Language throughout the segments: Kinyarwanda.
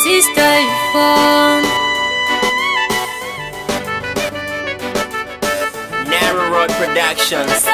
Sister Yvonne. Narrow Road Productions.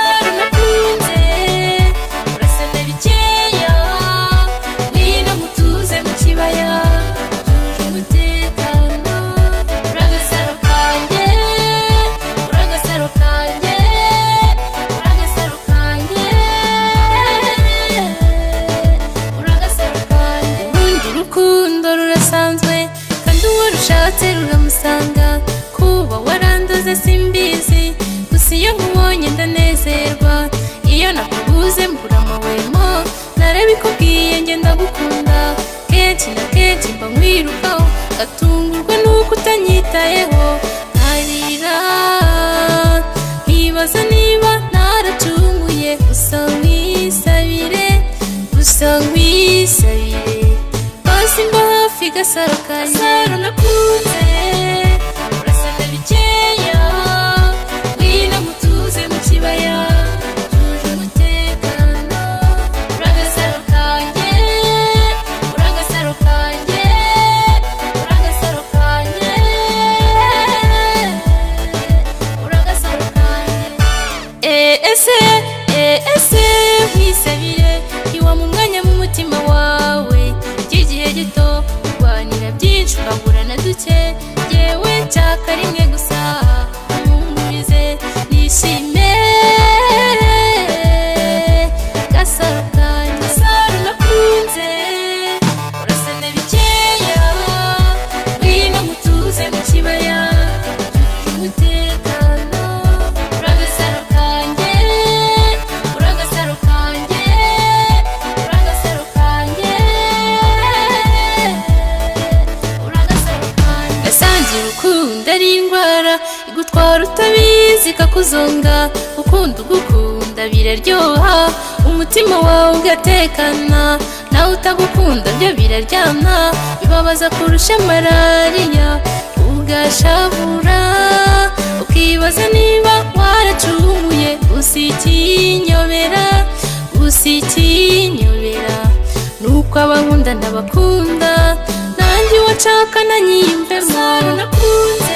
Ruramusanga kuba waranduze simbizi, gusa iyo nkubonye ndanezerwa, iyo nakubuze mbura amahwemo, narabikubwiye njye ndagukunda, kenshi na kenshi mba nkwirukaho, ngatungurwa nuko utanyitayeho, nkarira nkibaza niba naracumuye, gusa nkwisabire basi mba hafi Gasaro kanjye nakunze. Urasana bikeya ngwino mutuze mu kibaya, tuje umutekano, uragasaro kanjye, uragasaro kanjye, uragasaro kanjye, uragasaro kanjye. Ese nkwisabire iwa mu mwanya mu mutima wawe, igihe gito urwanira byinshi ukabura na duke, yewe nshaka rimwe gusa mpumurize nishime. Gasaro kanjye, Gasaro nakunze, urasana bikeya ngwino mutuze mu kibaya, tuje umutekano, uragasaro kanjye, uragasaro kanjye, uragasaro kanjye. Urukundo ari indwara igutwara utabizi ikakuzonga, ukunda ugukunda biraryoha, umutima wawe ugatekana, nawe utagukunda byo biraryana, bibabaza kurusha malariya, ugashavura ukibaza niba waracumuye, gusa ikinyobera nuko abankunda ndabakunda, nanjye wacaka nanyiyumvemo. Nakunze